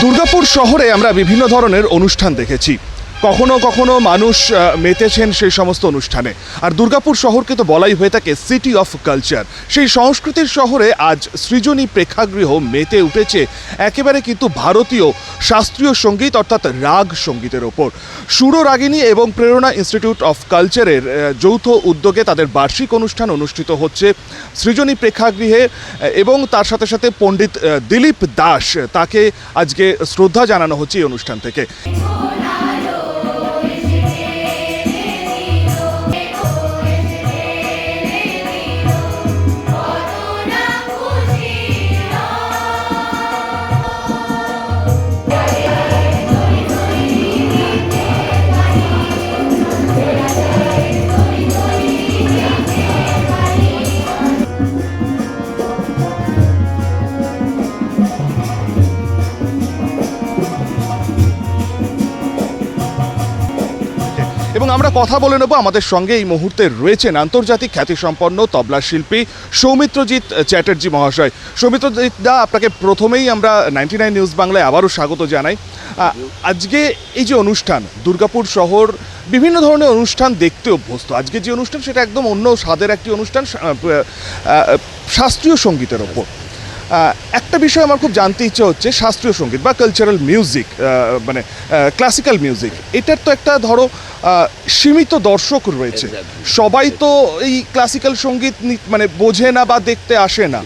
দুর্গাপুর শহরে আমরা বিভিন্ন ধরনের অনুষ্ঠান দেখেছি। কখনো কখনো মানুষ মেতেছেন সেই সমস্ত অনুষ্ঠানে। আর দুর্গাপুর শহরকে তো বলাই হয়ে থাকে সিটি অফ কালচার। সেই সংস্কৃতির শহরে আজ সৃজনী প্রেক্ষাগৃহ মেতে উঠেছে একেবারে কিন্তু ভারতীয় শাস্ত্রীয় সঙ্গীত অর্থাৎ রাগ সঙ্গীতের ওপর। সুররাগিনী এবং প্রেরণা ইনস্টিটিউট অফ কালচারের যৌথ উদ্যোগে তাদের বার্ষিক অনুষ্ঠান অনুষ্ঠিত হচ্ছে সৃজনী প্রেক্ষাগৃহে, এবং তার সাথে সাথে পণ্ডিত দিলীপ দাস তাকে আজকে শ্রদ্ধা জানানো হচ্ছে এই অনুষ্ঠান থেকে। এবং আমরা কথা বলে নেব, আমাদের সঙ্গে এই মুহূর্তে রয়েছেন আন্তর্জাতিক খ্যাতিসম্পন্ন তবলা শিল্পী সৌমিত্রজিৎ চ্যাটার্জি মহাশয়। সৌমিত্রজিৎ দা, আপনাকে প্রথমেই আমরা 99 নিউজ বাংলায় আবারও স্বাগত জানাই। আজকে এই যে অনুষ্ঠান, দুর্গাপুর শহর বিভিন্ন ধরনের অনুষ্ঠান দেখতে অভ্যস্ত। আজকে যে অনুষ্ঠান সেটা একদম অন্য স্বাদের একটি অনুষ্ঠান, শাস্ত্রীয় সঙ্গীতের ওপর। একটা বিষয় আমার খুব জানতে ইচ্ছে হচ্ছে, শাস্ত্রীয় সঙ্গীত বা কালচারাল মিউজিক, মানে ক্লাসিক্যাল মিউজিক, এটার তো একটা ধরো সীমিত দর্শক রয়েছে। সবাই তো এই ক্লাসিক্যাল সঙ্গীত মানে বোঝে না বা দেখতে আসে না।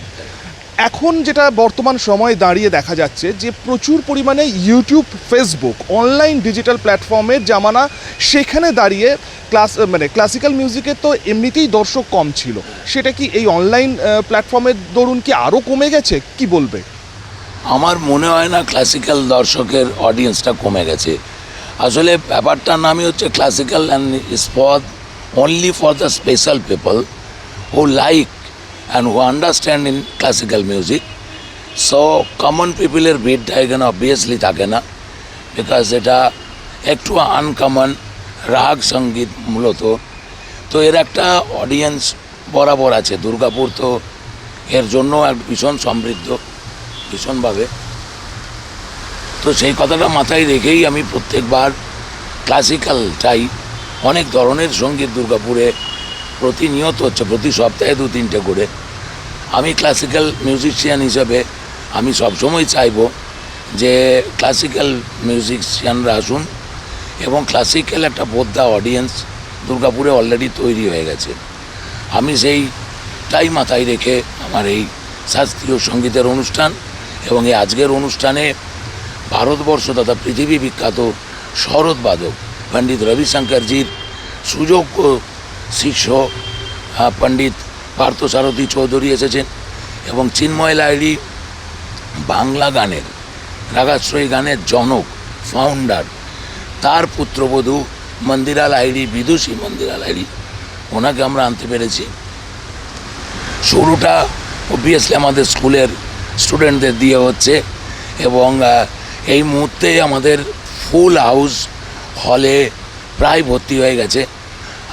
এখন যেটা বর্তমান সময়ে দাঁড়িয়ে দেখা যাচ্ছে যে প্রচুর পরিমাণে ইউটিউব, ফেসবুক, অনলাইন ডিজিটাল প্ল্যাটফর্মের জামানা। সেখানে দাঁড়িয়ে ক্লাসিক্যাল মিউজিকে তো এমনিতেই দর্শক কম ছিল, সেটা কি এই অনলাইন প্ল্যাটফর্মের দরুন কি আরও কমে গেছে? কি বলবে? আমার মনে হয় না ক্লাসিক্যাল দর্শকের অডিয়েন্সটা কমে গেছে। আসলে ব্যাপারটার নামই হচ্ছে classical, and is for only for the special people who like and who understand in classical music. So common people এর ভিড়টা এখানে অবভিয়াসলি থাকে না, বিকজ এটা একটু আনকমন রাগ সঙ্গীত মূলত। তো এর একটা অডিয়েন্স বরাবর আছে। দুর্গাপুর তো এর জন্য এক ভীষণ সমৃদ্ধ, ভীষণভাবে। তো সেই কথাটা মাথায় রেখেই আমি প্রত্যেকবার ক্লাসিক্যালটাই, অনেক ধরনের সঙ্গীত দুর্গাপুরে প্রতিনিয়ত হচ্ছে, প্রতি সপ্তাহে 2-3টে করে। আমি ক্লাসিক্যাল মিউজিশিয়ান হিসেবে আমি সবসময় চাইব যে ক্লাসিক্যাল মিউজিশিয়ানরা আসুন, এবং ক্লাসিক্যাল একটা বোদ্ধা অডিয়েন্স দুর্গাপুরে অলরেডি তৈরি হয়ে গেছে। আমি সেইটাই মাথায় রেখে আমার এই শাস্ত্রীয় সঙ্গীতের অনুষ্ঠান এবং এই আজকের অনুষ্ঠানে ভারতবর্ষ তথা পৃথিবী বিখ্যাত সরোদবাদক পণ্ডিত রবিশঙ্করজির সুযোগ্য শিষ্য পণ্ডিত পার্থসারথী চৌধুরী এসেছেন, এবং চিন্ময় লাহিড়ী বাংলা গানের, রাগাশ্রয়ী গানের জনক, ফাউন্ডার, তার পুত্রবধূ মন্দিরা লাহিড়ী, বিদুষী মন্দিরা লাহিড়ী, ওনাকে আমরা আনতে পেরেছি। শুরুটা অবভিয়াসলি আমাদের স্কুলের স্টুডেন্টদের দিয়ে হচ্ছে, এবং এই মুহূর্তে আমাদের ফুল হাউস হলে প্রায় ভর্তি হয়ে গেছে।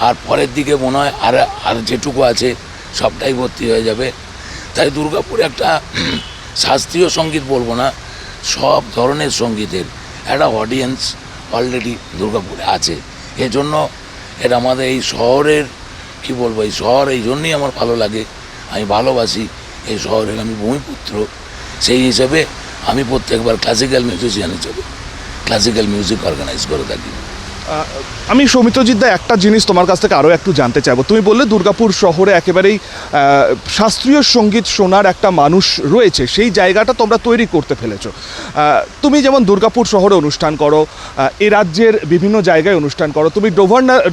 আর পরের দিকে মনে হয় আর যেটুকু আছে সবটাই ভর্তি হয়ে যাবে। তাই দুর্গাপুরে একটা শাস্ত্রীয় সঙ্গীত বলবো না, সব ধরনের সঙ্গীতের একটা অডিয়েন্স অলরেডি দুর্গাপুরে আছে। এজন্য এটা আমাদের এই শহরের, কি বলবো, এই শহর এই জন্যই আমার ভালো লাগে। আমি ভালোবাসি এই শহরের, আমি ভূমিপুত্র। সেই হিসেবে আমি প্রত্যেকবার ক্লাসিক্যাল মিউজিশিয়ান হিসেবে ক্লাসিক্যাল মিউজিক অর্গানাইজ করে থাকি। আমি সৌমিত্রজিৎ দা, একটা জিনিস তোমার কাছ থেকে আরও একটু জানতে চাইবো। তুমি বললে দুর্গাপুর শহরে একেবারেই শাস্ত্রীয় সঙ্গীত শোনার একটা মানুষ রয়েছে, সেই জায়গাটা তোমরা তৈরি করতে ফেলেছো। তুমি যেমন দুর্গাপুর শহরে অনুষ্ঠান করো, এ রাজ্যের বিভিন্ন জায়গায় অনুষ্ঠান করো, তুমি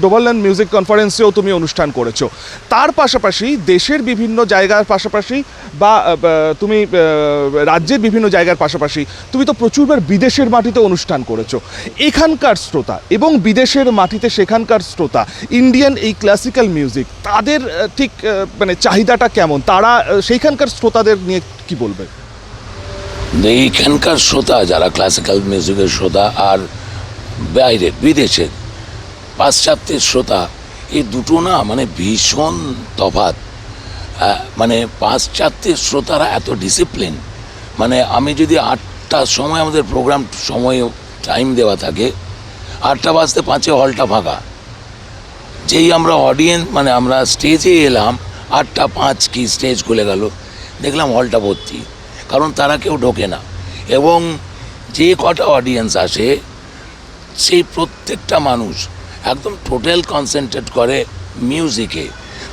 ডোভারল্যান্ড মিউজিক কনফারেন্সেও তুমি অনুষ্ঠান করেছো। তার পাশাপাশি দেশের বিভিন্ন জায়গার পাশাপাশি বা তুমি রাজ্যের বিভিন্ন জায়গার পাশাপাশি তুমি তো প্রচুরবার বিদেশের মাটিতে অনুষ্ঠান করেছো। এখানকার শ্রোতা এবং বিদেশের মাটিতে সেখানকার শ্রোতা, ইন্ডিয়ান এই ক্লাসিক্যাল মিউজিক, তাদের ঠিক মানে চাহিদাটা কেমন? তারা সেইখানকার শ্রোতাদের নিয়ে কি বলবে? এইখানকার শ্রোতা যারা ক্লাসিক্যাল মিউজিকের শ্রোতা আর বাইরের বিদেশের পাশ্চাত্যের শ্রোতা, এই দুটো না মানে ভীষণ তফাৎ। মানে পাশ্চাত্যের শ্রোতারা এত ডিসিপ্লিন, মানে আমি যদি 8টার সময় আমাদের প্রোগ্রাম সময় টাইম দেওয়া থাকে, 8টা বাজতে 5 হলটা ফাঁকা। যেই আমরা অডিয়েন্স মানে আমরা স্টেজে এলাম, 8টা 5 কি স্টেজ খুলে গেল, দেখলাম হলটা ভর্তি, কারণ তারা কেউ ঢোকে না। এবং যে কটা অডিয়েন্স আসে সেই প্রত্যেকটা মানুষ একদম টোটাল কনসেন্ট্রেট করে মিউজিকে।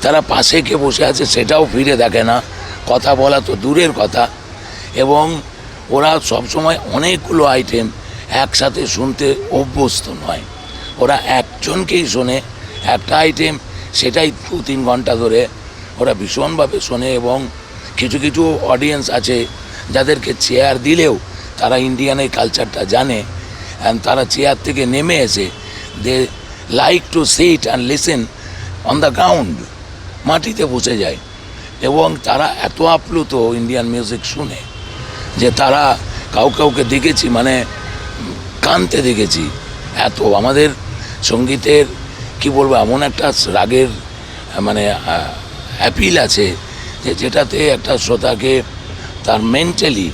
তারা পাশে কে বসে আছে সেটাও ফিরে দেখে না, কথা বলা তো দূরের কথা। এবং ওরা সবসময় অনেকগুলো আইটেম একসাথে শুনতে অভ্যস্ত নয়, ওরা একজনকেই শোনে একটা আইটেম, সেটাই 2-3 ঘন্টা ধরে ওরা ভীষণভাবে শোনে। এবং কিছু কিছু অডিয়েন্স আছে যাদেরকে চেয়ার দিলেও তারা ইন্ডিয়ান এই কালচারটা জানে, অ্যান্ড তারা চেয়ার থেকে নেমে এসে they like to sit and listen on the ground, মাটিতে বসে যায়। এবং তারা এত আপ্লুত ইন্ডিয়ান মিউজিক শুনে যে তারা কাউকে দেখেছি মানে কানতে দেখেছি। এত আমাদের সঙ্গীতের কি বলবো, এমন একটা রাগের মানে অ্যাপিল আছে যে যেটাতে একটা শ্রোতাকে তার মেন্টালি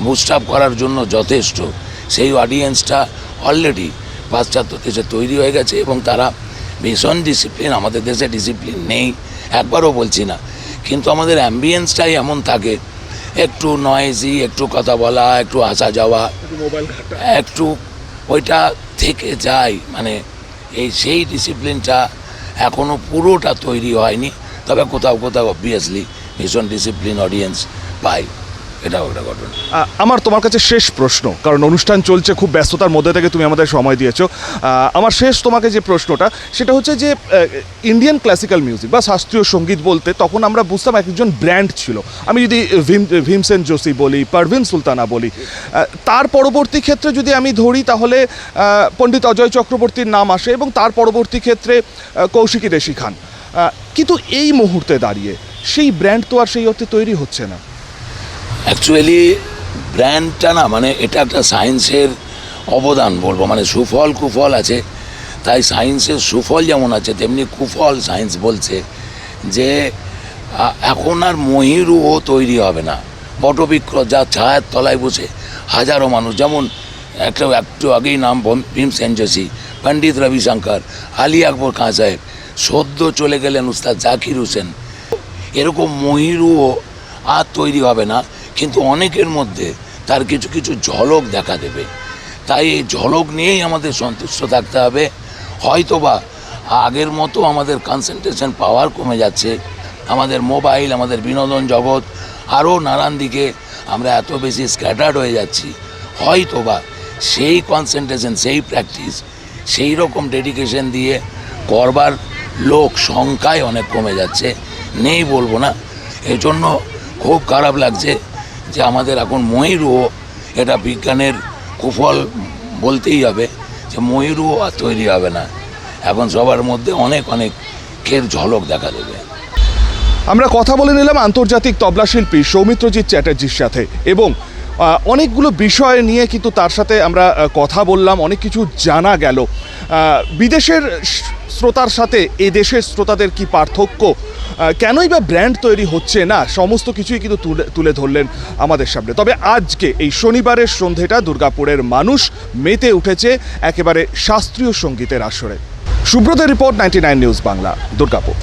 বুস্ট আপ করার জন্য যথেষ্ট। সেই অডিয়েন্সটা অলরেডি পাশ্চাত্য দেশে তৈরি হয়ে গেছে এবং তারা ভীষণ ডিসিপ্লিন। আমাদের দেশে ডিসিপ্লিন নেই একবারও বলছি না, কিন্তু আমাদের অ্যাম্বিয়েন্সটাই এমন থাকে, একটু নয়েজি, একটু কথা বলা, একটু আসা যাওয়া, একটু ওইটা থেকে যায়। মানে সেই ডিসিপ্লিনটা এখনও পুরোটা তৈরি হয়নি, তবে কোথাও কোথাও অবভিয়াসলি ভীষণ ডিসিপ্লিন অডিয়েন্স পাই, এটা ওটা ঘটনা। আমার তোমার কাছে শেষ প্রশ্ন, কারণ অনুষ্ঠান চলছে, খুব ব্যস্ততার মধ্যে থেকে তুমি আমাদের সময় দিয়েছো। আমার শেষ তোমাকে যে প্রশ্নটা সেটা হচ্ছে যে ইন্ডিয়ান ক্লাসিক্যাল মিউজিক বা শাস্ত্রীয় সঙ্গীত বলতে তখন আমরা বুঝতাম একজন ব্র্যান্ড ছিল। আমি যদি ভীমসেন যোশী বলি, পারভিন সুলতানা বলি, তার পরবর্তী ক্ষেত্রে যদি আমি ধরি তাহলে পণ্ডিত অজয় চক্রবর্তীর নাম আসে এবং তার পরবর্তী ক্ষেত্রে কৌশিকী দেশী খান। কিন্তু এই মুহূর্তে দাঁড়িয়ে সেই ব্র্যান্ড তো আর সেই অর্থে তৈরি হচ্ছে না। অ্যাকচুয়ালি ব্র্যান্ডটা না, মানে এটা একটা সায়েন্সের অবদান বলবো। মানে সুফল কুফল আছে, তাই সায়েন্সের সুফল যেমন আছে তেমনি কুফল সায়েন্স বলছে যে এখন আর ময়ূরও তৈরি হবে না। বটবৃক্ষ যা ছায়ার তলায় বসে হাজারো মানুষ, যেমন একটু আগেই নাম ভীমসেন যোশী, পণ্ডিত রবিশঙ্কর, আলী আকবর খাঁ সাহেব, সদ্য চলে গেলেন উস্তাদ জাকির হোসেন। এরকম ময়ূরও আর তৈরি হবে না, কিন্তু অনেকের মধ্যে তার কিছু কিছু ঝলক দেখা দেবে। তাই এই ঝলক নিয়েই আমাদের সন্তুষ্ট থাকতে হবে। হয়তোবা আগের মতো আমাদের কনসেন্ট্রেশন পাওয়ার কমে যাচ্ছে, আমাদের মোবাইল, আমাদের বিনোদন জগৎ, আরও নানান দিকে আমরা এত বেশি স্ক্যাটার্ড হয়ে যাচ্ছি। হয়তোবা সেই কনসেন্ট্রেশন, সেই প্র্যাকটিস, সেই রকম ডেডিকেশন দিয়ে করবার লোক সংখ্যায় অনেক কমে যাচ্ছে, নেই বলবো না। এই জন্য খুব খারাপ লাগছে যে আমাদের এখন ময়ূরও, এটা বিজ্ঞানের কুফল বলতেই হবে যে ময়ূরও আর তৈরি হবে না। এখন সবার মধ্যে অনেক খের ঝলক দেখা দেবে। আমরা কথা বলে নিলাম আন্তর্জাতিক তবলা শিল্পী সৌমিত্রজিৎ চ্যাটার্জির সাথে এবং অনেকগুলো বিষয় নিয়ে কিন্তু তার সাথে আমরা কথা বললাম, অনেক কিছু জানা গেল। বিদেশের শ্রোতার সাথে এ দেশের শ্রোতাদের কি পার্থক্য, কেনই বা ব্র্যান্ড তৈরি হচ্ছে না, সমস্ত কিছুই কিন্তু তুলে ধরলেন আমাদের সামনে। তবে আজকে এই শনিবারের সন্ধেটা দুর্গাপুরের মানুষ মেতে উঠেছে একেবারে শাস্ত্রীয় সঙ্গীতের আসরে। সুব্রতের রিপোর্ট, 99 নিউজ বাংলা, দুর্গাপুর।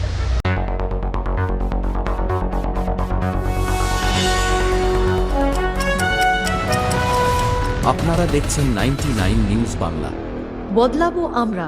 আপনারা দেখছেন 99 নিউজ বাংলা। বদলাবো আমরা।